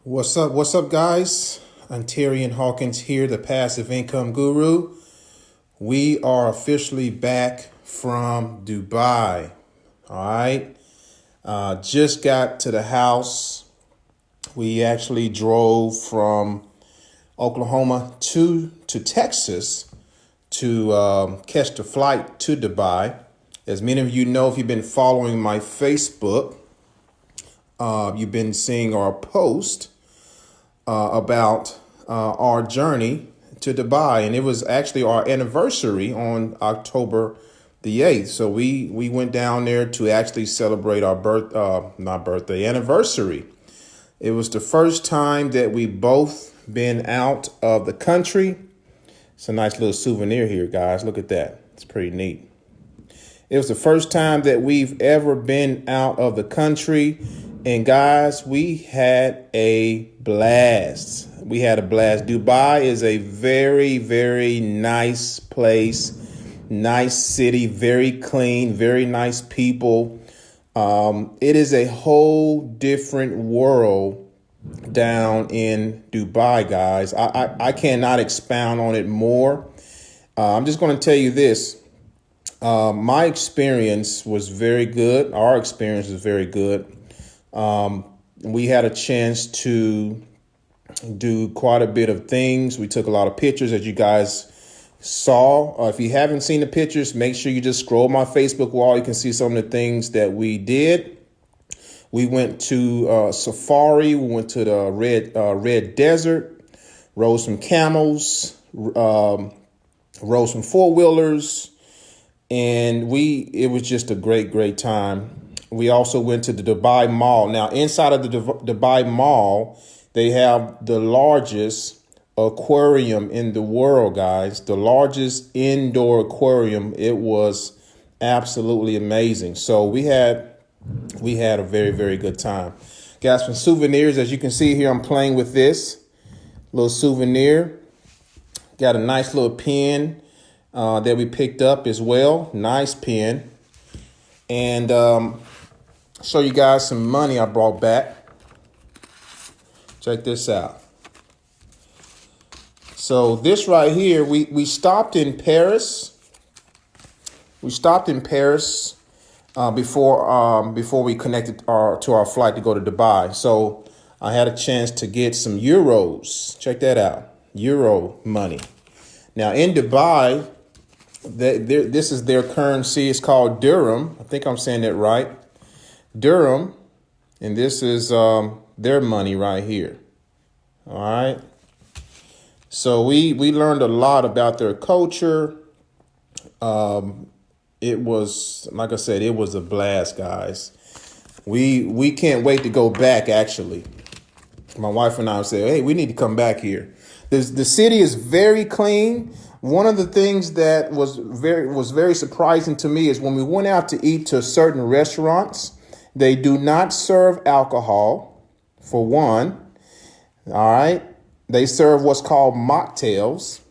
What's up? What's up, guys? Ontarian Hawkins here, the passive income guru. We are officially back from Dubai. All right. Just got to the house. We actually drove from Oklahoma to Texas to catch the flight to Dubai. As many of you know, if you've been following my Facebook, you've been seeing our post about our journey to Dubai, and it was actually our anniversary on October the 8th. So we went down there to actually celebrate our anniversary. It was the first time that we both been out of the country. It's a nice little souvenir here, guys. Look at that. It's pretty neat. It was the first time that we've ever been out of the country. And guys, we had a blast. Dubai is a very, very nice place, nice city, very clean, very nice people. It is a whole different world down in Dubai, guys. I cannot expound on it more. I'm just going to tell you this. My experience was very good. Our experience was very good. We had a chance to do quite a bit of things. We took a lot of pictures, as you guys saw. If you haven't seen the pictures, make sure you just scroll my Facebook wall. You can see some of the things that we did. We went to safari. We went to the red desert, rode some camels, rode some four-wheelers, and it was just a great time. We also went to the Dubai Mall. Now, inside of the Dubai Mall, they have the largest aquarium in the world, guys. The largest indoor aquarium. It was absolutely amazing. So we had a very, very good time. Got some souvenirs. As you can see here, I'm playing with this little souvenir. Got a nice little pen that we picked up as well. Nice pen. And show you guys some money I brought back. Check this out. So this right here, we stopped in Paris. We stopped in Paris before we connected to our flight to go to Dubai. So I had a chance to get some euros. Check that out. Euro money. Now in Dubai, this is their currency. It's called dirham. I think I'm saying that right. Dirham, and this is their money right here. All right. So we learned a lot about their culture. It was, like I said, it was a blast, guys. We can't wait to go back. Actually, my wife and I said, hey, we need to come back here. The city is very clean. One of the things that was very surprising to me is when we went out to eat to certain restaurants, they do not serve alcohol, for one. All right. They serve what's called mocktails.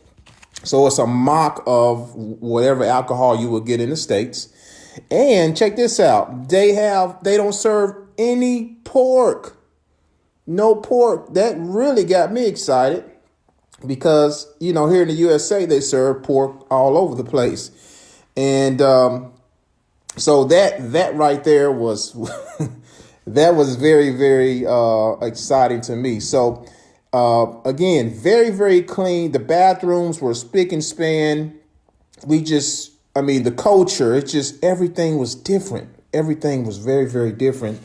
So it's a mock of whatever alcohol you will get in the States. And check this out. They don't serve any pork. No pork. That really got me excited because, here in the USA, they serve pork all over the place. And so that right there was that was very, very exciting to me. So again, very, very clean. The bathrooms were spick and span. The culture, everything was different. Everything was very, very different.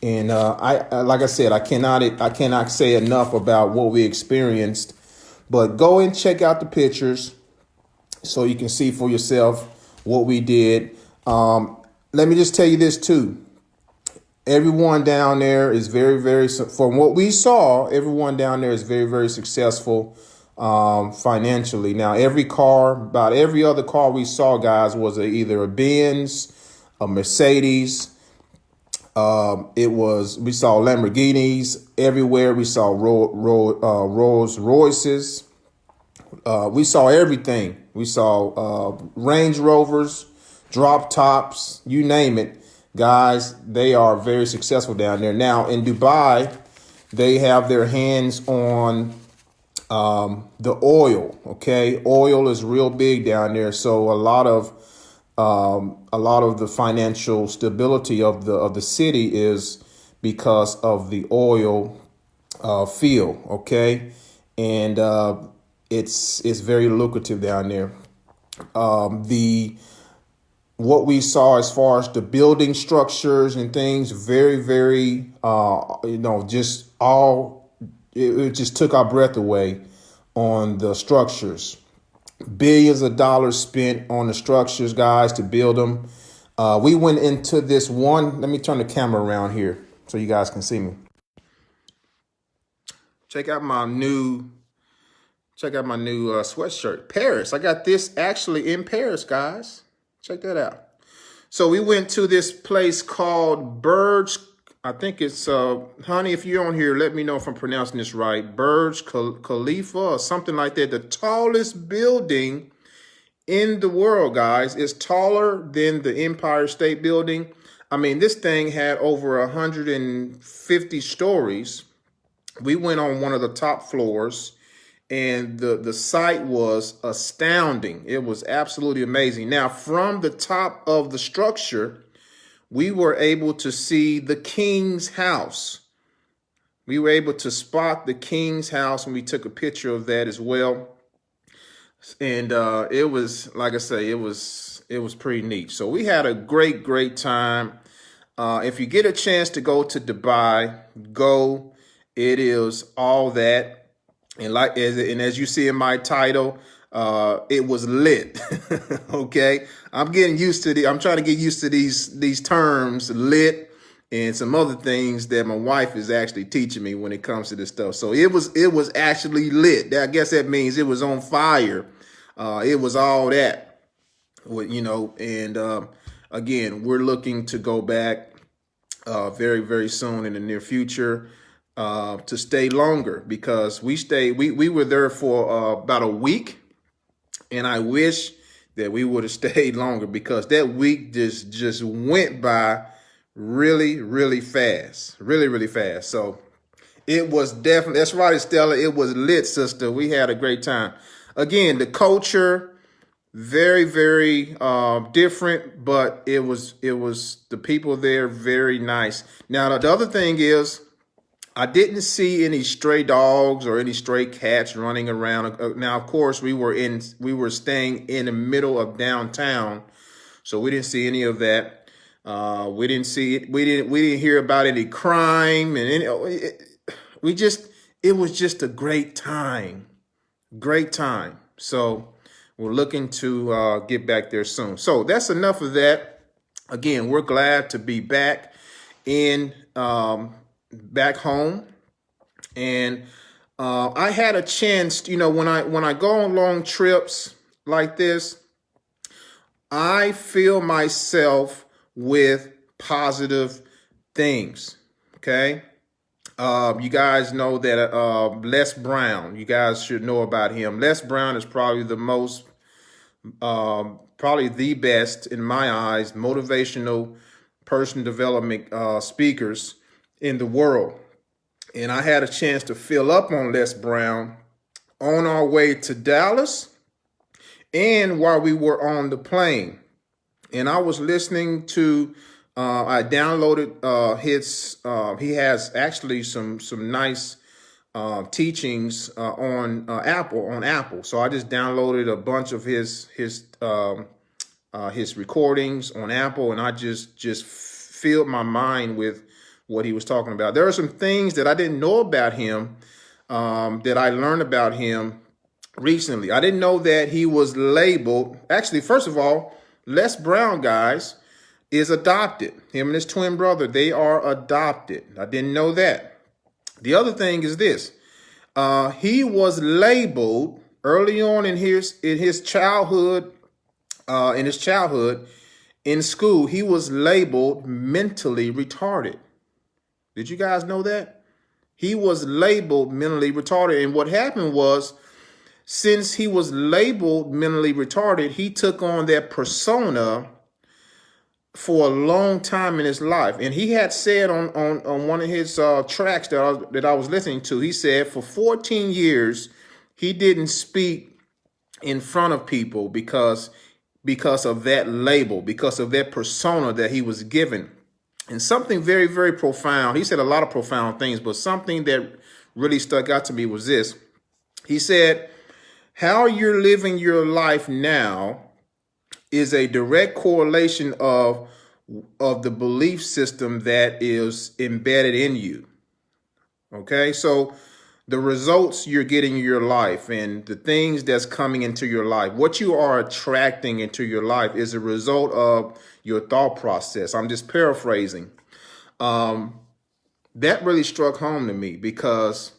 And like I said, I cannot say enough about what we experienced. But go and check out the pictures so you can see for yourself what we did. Let me just tell you this too. Everyone down there is very, very, from what we saw, everyone down there is very, very successful financially. Now, about every other car we saw, guys, was either a Benz, a Mercedes. We saw Lamborghinis everywhere. We saw Rolls Royces. We saw everything. We saw Range Rovers, drop tops, you name it. Guys, they are very successful down there. Now in Dubai, They have their hands on the oil. Okay, oil is real big down there. So a lot of the financial stability of the city is because of the oil field. Okay, and it's very lucrative down there. The what we saw as far as the building structures and things, very, very, just all, it just took our breath away on the structures. Billions of dollars spent on the structures, guys, to build them. We went into this one. Let me turn the camera around here so you guys can see me. Check out my new sweatshirt. Paris. I got this actually in Paris, guys. Check that out. So we went to this place called Burj. I think it's, honey, if you're on here, let me know if I'm pronouncing this right. Burj Khalifa or something like that. The tallest building in the world, guys. It's taller than the Empire State Building. I mean, this thing had over 150 stories. We went on one of the top floors. And the site was astounding. It was absolutely amazing. Now, from the top of the structure, we were able to see the king's house. We were able to spot the king's house, and we took a picture of that as well. And it was, like I say, it was pretty neat. So we had a great time. If you get a chance to go to Dubai, go. It is all that. And as you see in my title, it was lit. Okay, I'm trying to get used to these terms, lit, and some other things that my wife is actually teaching me when it comes to this stuff. So it was actually lit. I guess that means it was on fire. It was all that, And again, we're looking to go back very, very soon in the near future. To stay longer, because we were there for about a week, and I wish that we would have stayed longer, because that week just went by really fast, really fast. So it was definitely, that's right, Stella, it was lit, sister. We had a great time. Again, the culture, very different, but it was the people there, very nice. Now the other thing is, I didn't see any stray dogs or any stray cats running around. Now, of course, we were staying in the middle of downtown, so we didn't see any of that. We didn't see it. We didn't hear about any crime, and it was just a great time. So we're looking to get back there soon. So that's enough of that. Again, we're glad to be back back home. And I had a chance, when I go on long trips like this, I fill myself with positive things. Okay. You guys know that Les Brown, you guys should know about him. Les Brown is probably probably the best, in my eyes, motivational person development speakers in the world. And I had a chance to fill up on Les Brown on our way to Dallas and while we were on the plane. And I was listening to, I downloaded he has actually some nice teachings on Apple. So I just downloaded a bunch of his recordings on Apple, and I just filled my mind with what he was talking about. There are some things that I didn't know about him that I learned about him recently. I didn't know that he was labeled. Actually, first of all, Les Brown, guys, is adopted. Him and his twin brother, they are adopted. I didn't know that. The other thing is this. He was labeled early on in his childhood, in school. He was labeled mentally retarded. Did you guys know that? He was labeled mentally retarded. And what happened was, since he was labeled mentally retarded, he took on that persona for a long time in his life. And he had said on one of his tracks that I was listening to, he said for 14 years, he didn't speak in front of people because of that label, because of that persona that he was given. And something very, very profound. He said a lot of profound things, but something that really stuck out to me was this. He said, how you're living your life now is a direct correlation of the belief system that is embedded in you. Okay, so the results you're getting in your life and the things that's coming into your life, what you are attracting into your life is a result of your thought process. I'm just paraphrasing. That really struck home to me because,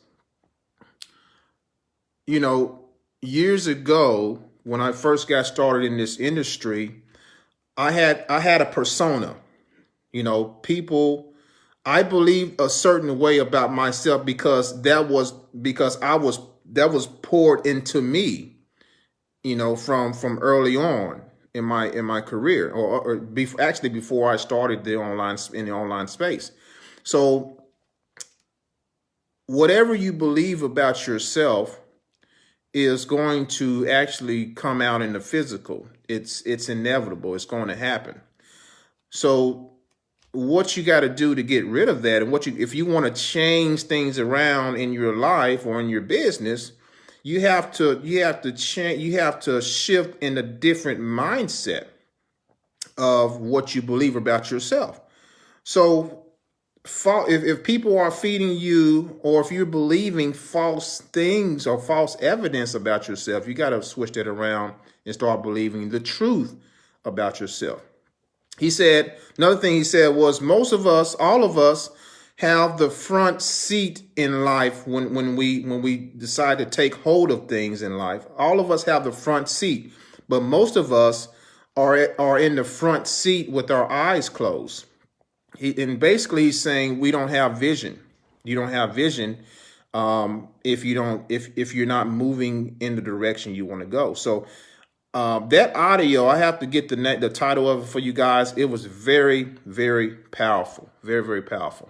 you know, years ago, when I first got started in this industry, I had a persona. You know, people, I believed a certain way about myself because that was poured into me, you know, from early on in my career, or actually before I started in the online space. So whatever you believe about yourself is going to actually come out in the physical. It's inevitable. It's going to happen. So what you got to do to get rid of that, and if you want to change things around in your life or in your business, you have to change. You have to shift in a different mindset of what you believe about yourself. So if people are feeding you, or if you're believing false things or false evidence about yourself, you got to switch that around and start believing the truth about yourself. He said, another thing he said was, all of us have the front seat in life when we decide to take hold of things in life. All of us have the front seat, but most of us are in the front seat with our eyes closed. And basically he's saying we don't have vision. You don't have vision if you're not moving in the direction you want to go. So that audio, I have to get the title of it for you guys. It was very, very powerful. Very, very powerful.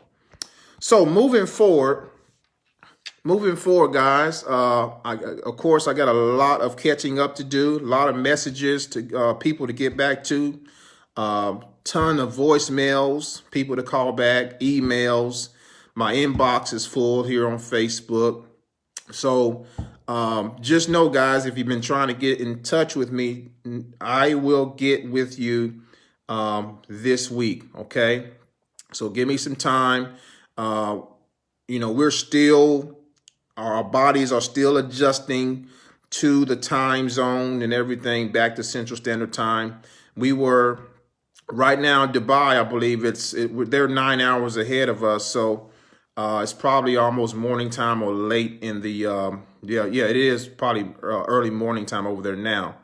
So moving forward, guys, of course, I got a lot of catching up to do, a lot of messages to people to get back to, ton of voicemails, people to call back, emails. My inbox is full here on Facebook. So just know, guys, if you've been trying to get in touch with me, I will get with you this week. Okay, so give me some time. You know, our bodies are still adjusting to the time zone and everything back to Central Standard Time. We were right now in Dubai, I believe they're 9 hours ahead of us. So it's probably almost morning time or late in the, it is probably early morning time over there now.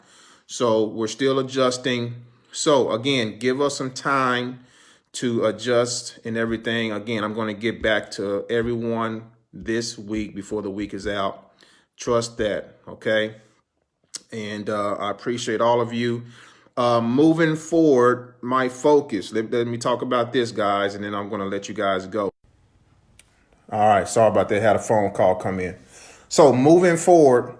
So we're still adjusting. So again, give us some time to adjust and everything. Again, I'm going to get back to everyone this week before the week is out. Trust that. Okay. And I appreciate all of you. Moving forward, my focus, let me talk about this, guys, and then I'm going to let you guys go. All right. Sorry about that. Had a phone call come in. So moving forward,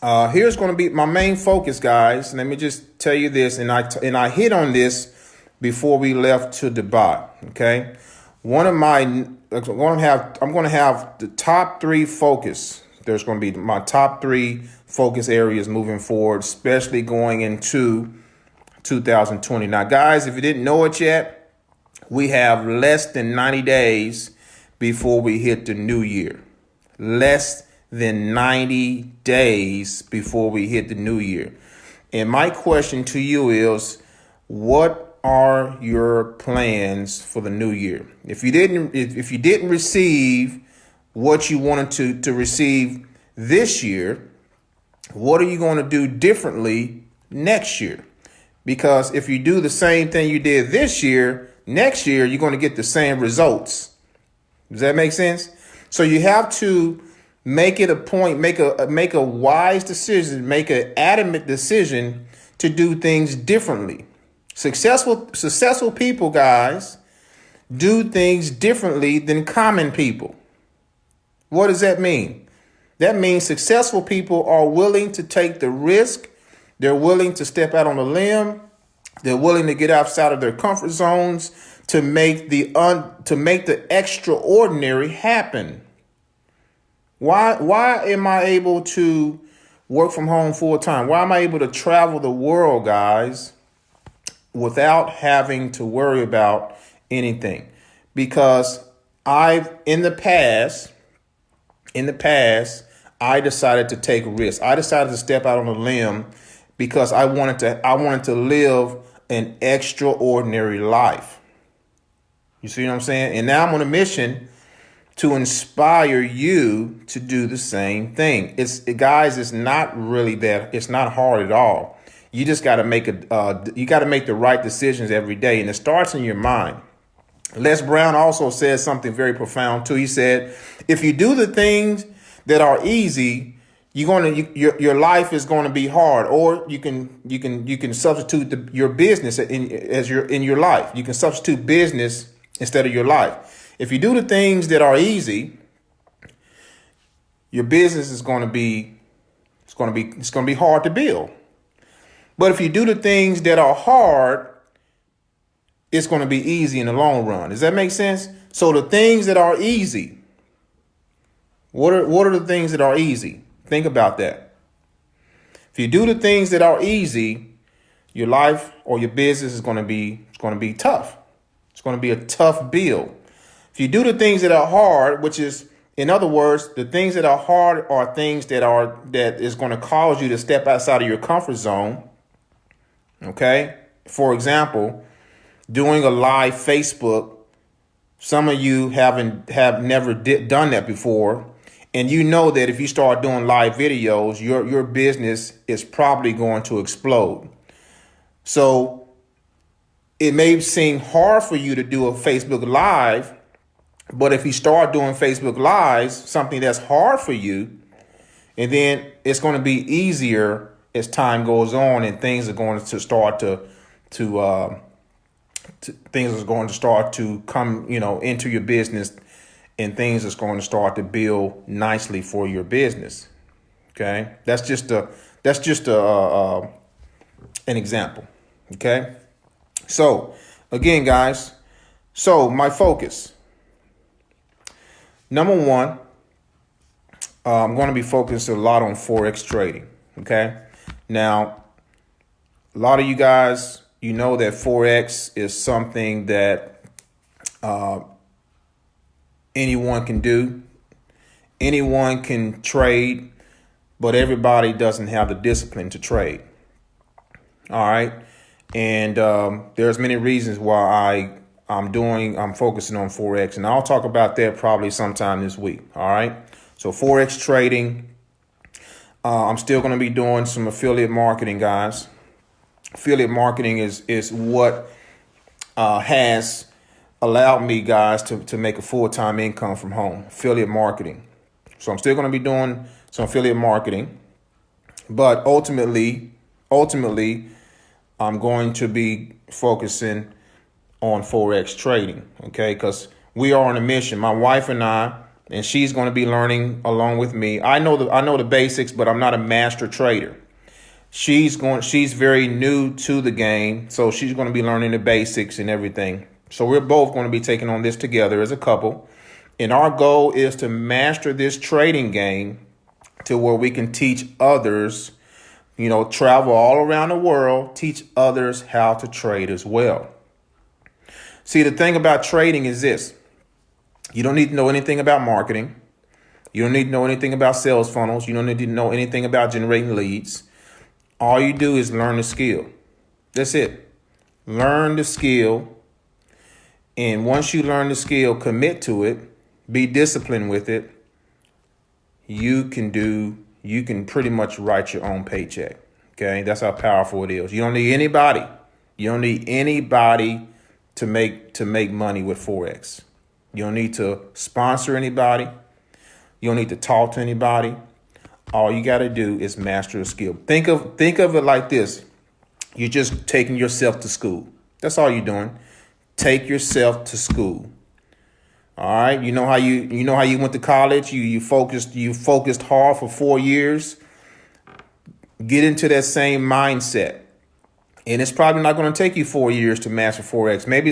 here's going to be my main focus, guys. Let me just tell you this. And I hit on this before we left to Dubai. Okay. I'm going to have the top 3 focus. There's going to be my top 3 focus areas moving forward, especially going into 2020. Now, guys, if you didn't know it yet, we have less than 90 days before we hit the new year. Less than 90 days before we hit the new year. And my question to you is, what are your plans for the new year? If you didn't receive what you wanted to receive this year, what are you going to do differently next year? Because if you do the same thing you did this year, next year, you're going to get the same results. Does that make sense? So you have to make it a point, make a wise decision, make an adamant decision to do things differently. Successful people, guys, do things differently than common people. What does that mean? That means successful people are willing to take the risk. They're willing to step out on a limb. They're willing to get outside of their comfort zones to make the extraordinary happen. Why am I able to work from home full time? Why am I able to travel the world, guys, without having to worry about anything? Because in the past, I decided to take risks. I decided to step out on a limb because I wanted to live an extraordinary life. You see what I'm saying? And now I'm on a mission to inspire you to do the same thing. It's not really that. It's not hard at all. You just got to make the right decisions every day, and it starts in your mind. Les Brown also says something very profound too. He said, if you do the things that are easy, your life is going to be hard. Or you can substitute your business in your life. You can substitute business instead of your life. If you do the things that are easy, your business is going to be hard to build. But if you do the things that are hard, it's going to be easy in the long run. Does that make sense? So the things that are easy, what are the things that are easy? Think about that. If you do the things that are easy, your life or your business is going to be tough. It's going to be a tough build. If you do the things that are hard, which is, in other words, the things that are hard are things that is going to cause you to step outside of your comfort zone. Okay. For example, doing a live Facebook. Some of you have never done that before. And you know that if you start doing live videos, your business is probably going to explode. So it may seem hard for you to do a Facebook Live, but if you start doing Facebook Lives, something that's hard for you, and then it's going to be easier as time goes on, and things are going to start to come, into your business, and things is going to start to build nicely for your business. Okay, that's just an example. Okay, so again, guys, so my focus. Number one, I'm going to be focused a lot on Forex trading. Okay, now a lot of you guys, you know that Forex is something that anyone can do. Anyone can trade, but everybody doesn't have the discipline to trade. All right. And there's many reasons why I'm focusing on Forex, and I'll talk about that probably sometime this week. All right. So Forex trading, I'm still going to be doing some affiliate marketing, guys. Affiliate marketing is what has allowed me, guys, to make a full-time income from home. Affiliate marketing. So I'm still going to be doing some affiliate marketing, but ultimately, I'm going to be focusing on Forex trading. Okay, because we are on a mission. My wife and I, and she's going to be learning along with me. I know the basics, but I'm not a master trader. She's very new to the game, so she's going to be learning the basics and everything. So we're both going to be taking on this together as a couple. And our goal is to master this trading game to where we can teach others, travel all around the world, teach others how to trade as well. See, the thing about trading is this. You don't need to know anything about marketing. You don't need to know anything about sales funnels. You don't need to know anything about generating leads. All you do is learn the skill. That's it. Learn the skill. And once you learn the skill, commit to it, be disciplined with it, you can pretty much write your own paycheck. Okay, that's how powerful it is. You don't need anybody. You don't need anybody to make money with Forex. You don't need to sponsor anybody. You don't need to talk to anybody. All you got to do is master a skill. Think of it like this. You're just taking yourself to school. That's all you're doing. Take yourself to school. All right. You know how you went to college. You focused hard for 4 years. Get into that same mindset. And it's probably not going to take you 4 years to master Forex. Maybe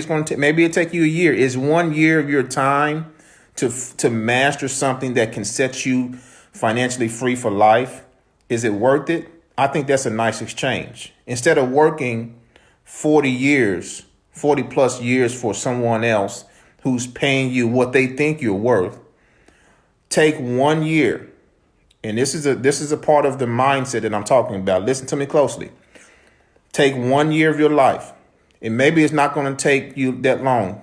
it'll take you a year. Is 1 year of your time to master something that can set you financially free for life? Is it worth it? I think that's a nice exchange. Instead of working 40 plus years for someone else who's paying you what they think you're worth, take 1 year. And this is a part of the mindset that I'm talking about. Listen to me closely. Take 1 year of your life, and maybe it's not going to take you that long.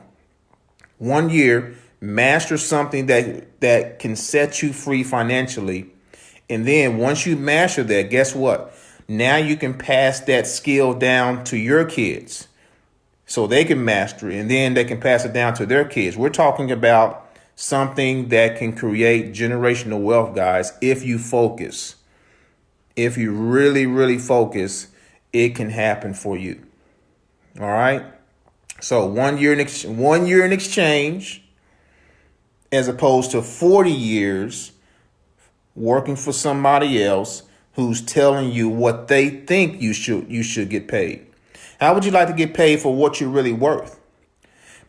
1 year, master something that can set you free financially. And then once you master that, guess what? Now you can pass that skill down to your kids so they can master it, and then they can pass it down to their kids. We're talking about something that can create generational wealth, guys, if you focus. If you really, really focus, it can happen for you. All right. So 1 year in exchange, as opposed to 40 years working for somebody else who's telling you what they think you should get paid. How would you like to get paid for what you're really worth?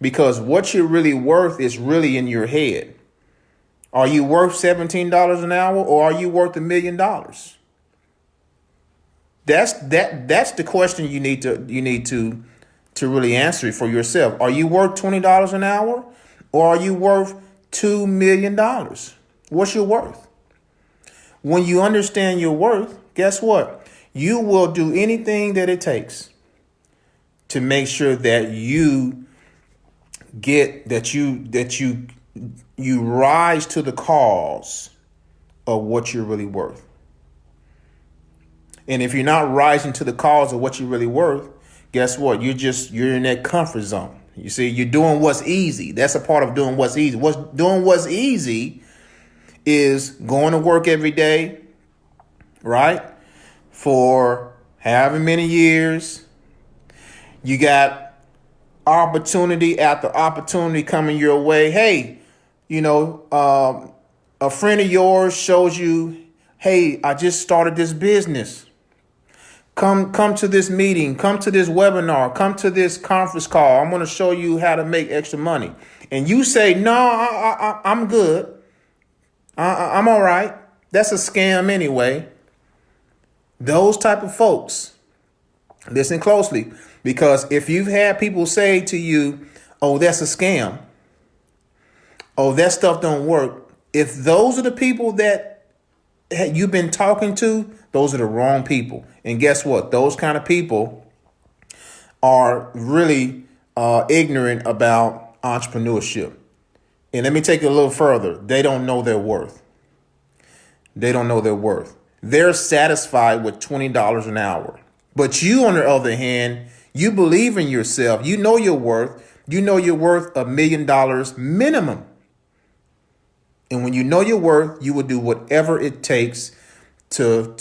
Because what you're really worth is really in your head. Are you worth $17 an hour, or are you worth $1 million? That's the question you need to really answer it for yourself. Are you worth $20 an hour, or are you worth $2 million? What's your worth? When you understand your worth, guess what? You will do anything that it takes to make sure that you rise to the cause of what you're really worth. And if you're not rising to the cause of what you're really worth, guess what? You're in that comfort zone. You see, you're doing what's easy. That's a part of doing what's easy. Doing what's easy is going to work every day, right? For however many years. You got opportunity after opportunity coming your way. Hey, a friend of yours shows you, hey, I just started this business. Come to this meeting, come to this webinar, come to this conference call. I'm going to show you how to make extra money. And you say, no, I'm good. I'm all right. That's a scam anyway. Those type of folks, listen closely, because if you've had people say to you, oh, that's a scam, oh, that stuff don't work. If those are the people that you've been talking to, those are the wrong people. And guess what? Those kind of people are really ignorant about entrepreneurship. And let me take it a little further. They don't know their worth. They don't know their worth. They're satisfied with $20 an hour. But you, on the other hand, you believe in yourself. You know your worth. You know you're worth $1 million minimum. And when you know your worth, you will do whatever it takes to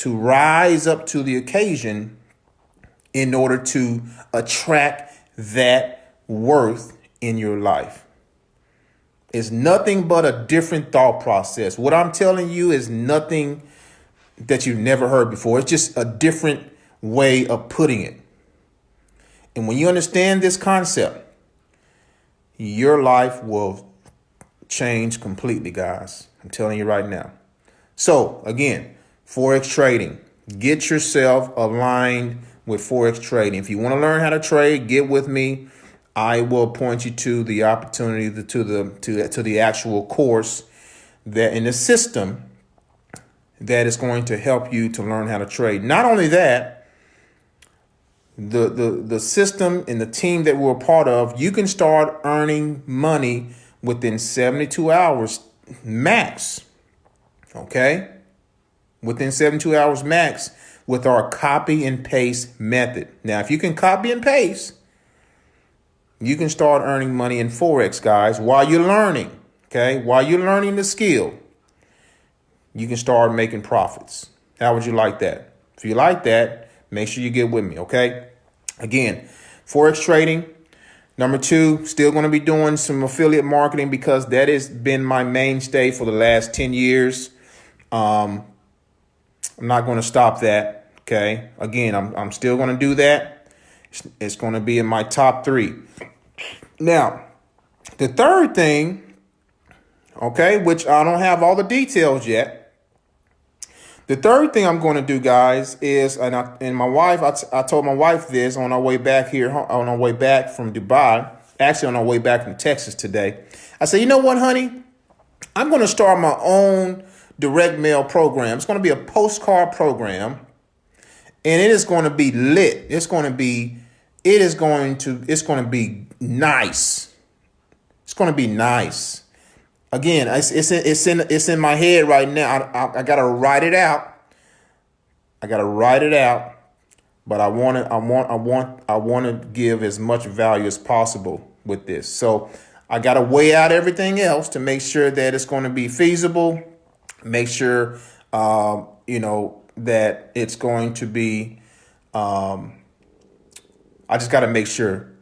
rise up to the occasion in order to attract that worth in your life. It's nothing but a different thought process. What I'm telling you is nothing that you've never heard before. It's just a different way of putting it. And when you understand this concept, your life will change completely, guys. I'm telling you right now. So again, Forex trading, get yourself aligned with Forex trading. If you want to learn how to trade, get with me. I will point you to the opportunity to the actual course that in the system that is going to help you to learn how to trade. Not only that, the system and the team that we're a part of, you can start earning money within 72 hours max. Okay? Within 72 hours max with our copy and paste method. Now, if you can copy and paste, you can start earning money in Forex, guys, while you're learning. Okay? While you're learning the skill, you can start making profits. How would you like that? If you like that, Make sure you get with me, okay? Again, Forex trading. Number 2, still going to be doing some affiliate marketing because that has been my mainstay for the last 10 years. I'm not going to stop that, okay? Again, I'm still going to do that. It's going to be in my top 3. Now, the third thing, okay, which I don't have all the details yet. The third thing I'm going to do, guys, is, and my wife, I told my wife this on our way back here, on our way back from Dubai, actually on our way back from Texas today. I said, you know what, honey? I'm going to start my own direct mail program. It's going to be a postcard program, and it is going to be lit. It's going to be nice. It's going to be nice. Again, it's in my head right now. I gotta write it out. But I want to give as much value as possible with this. So I gotta weigh out everything else to make sure that it's going to be feasible. Make sure that it's going to be. I just got to make sure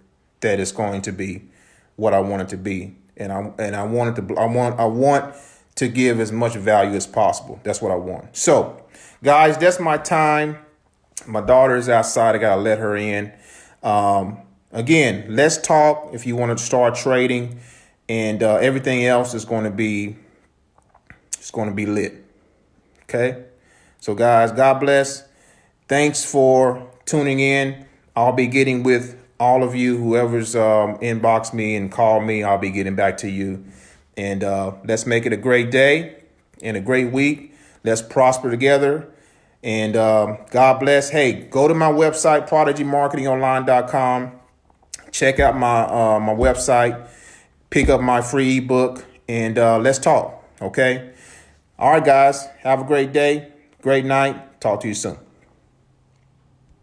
that it's going to be what I want it to be. And I want to give as much value as possible. That's what I want. So, guys, that's my time. My daughter is outside. I gotta let her in. Again, let's talk if you want to start trading, and everything else is going to be lit. Okay. So, guys, God bless. Thanks for tuning in. I'll be getting with all of you, whoever's inbox me and call me, I'll be getting back to you. And let's make it a great day and a great week. Let's prosper together. And God bless. Hey, go to my website, prodigymarketingonline.com. Check out my website. Pick up my free ebook, and let's talk. Okay. All right, guys. Have a great day. Great night. Talk to you soon.